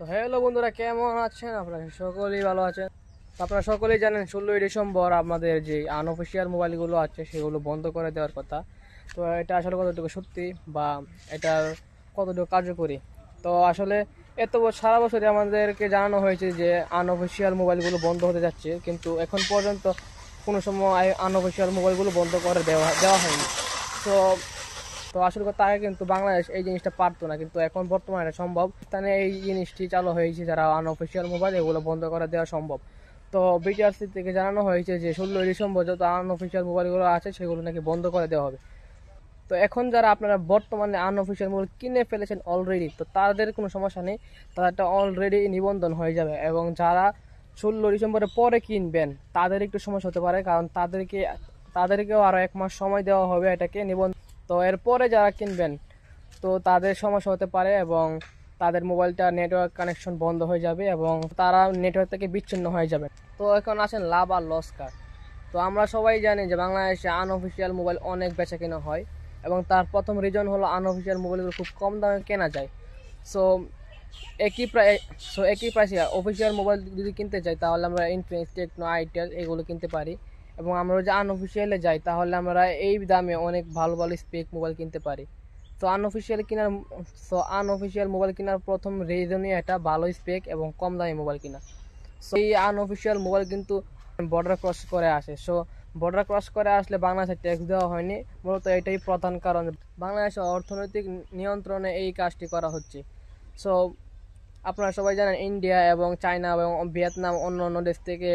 তো হ্যালো বন্ধুরা, কেমন আছেন? আপনারা সকলেই ভালো আছেন। তো আপনারা সকলেই জানেন 16ই ডিসেম্বর আমাদের যে আনঅফিসিয়াল মোবাইলগুলো আছে সেগুলো বন্ধ করে দেওয়ার কথা। তো এটা আসলে কতটুকু সত্যি বা এটার কতটুকু কার্যকরী? তো আসলে সারা বছরই আমাদেরকে জানানো হয়েছে যে আনঅফিসিয়াল মোবাইলগুলো বন্ধ হতে যাচ্ছে, কিন্তু এখন পর্যন্ত কোনো সময় আনঅফিসিয়াল মোবাইলগুলো বন্ধ করে দেওয়া দেওয়া হয়নি। তো তো আসলে কথা আগে কিন্তু বাংলাদেশ এই জিনিসটা পারতো না, কিন্তু এখন বর্তমানে এটা সম্ভব। স্থানে এই জিনিসটি চালু হয়েছে, যারা আনঅফিসিয়াল মোবাইল এগুলো বন্ধ করে দেওয়া সম্ভব। তো বিটিআরসি থেকে জানানো হয়েছে যে 16ই ডিসেম্বর যত আনঅফিসিয়াল মোবাইলগুলো আছে সেগুলো নাকি বন্ধ করে দেওয়া হবে। তো এখন যারা আপনারা বর্তমানে আনঅফিসিয়াল মোবাইল কিনে ফেলেছেন অলরেডি, তো তাদের কোনো সমস্যা নেই, তাদেরটা অলরেডি নিবন্ধন হয়ে যাবে। এবং যারা 16 ডিসেম্বরের পরে কিনবেন তাদের একটু সমস্যা হতে পারে, কারণ তাদেরকেও আরও 1 মাস সময় দেওয়া হবে এটাকে নিবন্ধন। তো এরপরে যারা কিনবেন তো তাদের সমস্যা হতে পারে এবং তাদের মোবাইলটা নেটওয়ার্ক কানেকশন বন্ধ হয়ে যাবে এবং তারা নেটওয়ার্ক থেকে বিচ্ছিন্ন হয়ে যাবে। তো এখন আসেন লাভ আর লস কার। তো আমরা সবাই জানি যে বাংলাদেশে আনঅফিসিয়াল মোবাইল অনেক বেচা কেনা হয় এবং তার প্রথম রিজন হলো আনঅফিসিয়াল মোবাইলগুলো খুব কম দামে কেনা যায়। সো একই প্রাইসে অফিসিয়াল মোবাইল যদি কিনতে চাই তাহলে আমরা ইনফিনিক্স, টেকনো, আইটেল এগুলো কিনতে পারি। এবং আমরা যদি আনঅফিসিয়ালে যাই তাহলে আমরা এই দামে অনেক ভালো ভালো স্পেক মোবাইল কিনতে পারি। তো আনঅফিসিয়াল মোবাইল কেনার প্রথম রিজনই এটা, ভালো স্পেক এবং কম দামি মোবাইল কিনা। সো এই আনঅফিসিয়াল মোবাইল কিন্তু বর্ডার ক্রস করে আসে। সো বর্ডার ক্রস করে আসলে বাংলাদেশে ট্যাক্স দেওয়া হয়নি, মূলত এটাই প্রধান কারণ। বাংলাদেশের অর্থনৈতিক নিয়ন্ত্রণে এই কাজটি করা হচ্ছে। সো আপনারা সবাই জানেন ইন্ডিয়া এবং চায়না এবং ভিয়েতনাম অন্য দেশ থেকে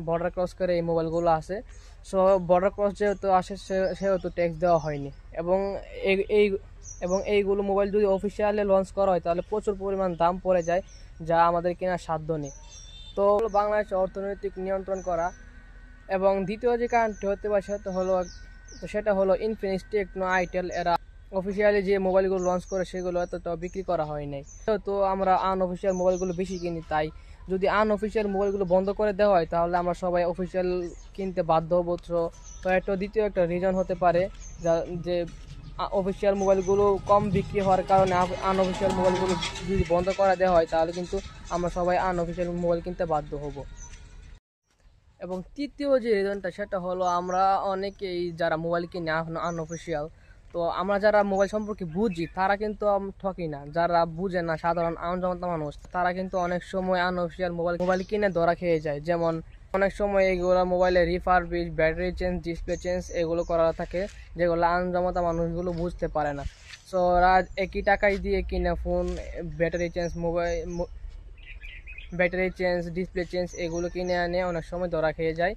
বর্ডার ক্রস করে এই মোবাইলগুলো আসে। সো বর্ডার ক্রস যেহেতু আসে সেহেতু ট্যাক্স দেওয়া হয়নি। এবং এইগুলো মোবাইল যদি অফিসিয়ালি লঞ্চ করা হয় তাহলে প্রচুর পরিমাণ দাম পড়ে যায়, যা আমাদের কেনার সাধ্য নেই। তো বাংলাদেশের অর্থনৈতিক নিয়ন্ত্রণ করা। এবং দ্বিতীয় যে কারণটি হতে পারে সেটা হলো ইনফিনিক্স, টেকনো, আইটেল এরা অফিসিয়ালি যে মোবাইলগুলো লঞ্চ করে সেগুলো এতটা বিক্রি করা হয় নাই। তো আমরা আনঅফিসিয়াল মোবাইলগুলো বেশি কিনি, তাই যদি আনঅফিসিয়াল মোবাইলগুলো বন্ধ করে দেওয়া হয় তাহলে আমরা সবাই অফিসিয়াল কিনতে বাধ্য হবো। তো দ্বিতীয় একটা রিজন হতে পারে যে অফিসিয়াল মোবাইলগুলো কম বিক্রি হওয়ার কারণে আনঅফিসিয়াল মোবাইলগুলো যদি বন্ধ করে দেওয়া হয় তাহলে কিন্তু আমরা সবাই আনঅফিসিয়াল মোবাইল কিনতে বাধ্য হব। এবং তৃতীয় যে রিজনটা সেটা হলো আমরা অনেকেই যারা মোবাইল কিনে আনঅফিসিয়াল, তো আমরা যারা মোবাইল সম্পর্কে বুঝি তারা কিন্তু ঠকি না। যারা বুঝে না, সাধারণ আমজনতা মানুষ, তারা কিন্তু অনেক সময় আনঅফিসিয়াল মোবাইল কিনে ধরা খেয়ে যায়। যেমন অনেক সময় এইগুলো মোবাইলে refurbish, battery change, display change এগুলো করা থাকে, যেগুলো আমজনতা মানুষগুলো বুঝতে পারে না। সো ওরা একই টাকায় দিয়ে কিনে phone, battery change, display change এগুলো কিনে আনে, অনেক সময় ধরা খেয়ে যায়।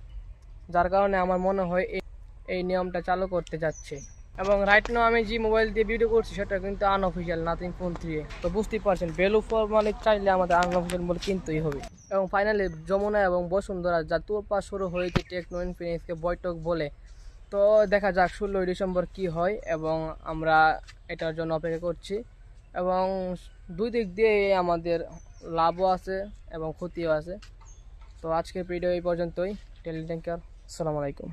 যার কারণে আমার মনে হয় এই নিয়মটা চালু করতে যাচ্ছে। এবং রাইট নাও আমি যে মোবাইল দিয়ে ভিডিও করছি সেটা কিন্তু আনঅফিসিয়াল, নাথিং ফোন 3। তো বুঝতেই পারছেন ভ্যালু ফর মানি চাইলে আমাদের আনঅফিসিয়াল মোবাইল কিনতেই হবে। এবং ফাইনালি যমুনা এবং বসুন্ধরা যা তোলপাড় শুরু হয়েছে টেকনো ইনফিনিক্সকে বৈঠক বলে। তো দেখা যাক 16ই ডিসেম্বর কি হয়, এবং আমরা এটার জন্য অপেক্ষা করছি। এবং দুই দিক দিয়ে আমাদের লাভও আছে এবং ক্ষতিও আছে। তো আজকের ভিডিও এই পর্যন্তই। টেক কেয়ার, আসসালামু আলাইকুম।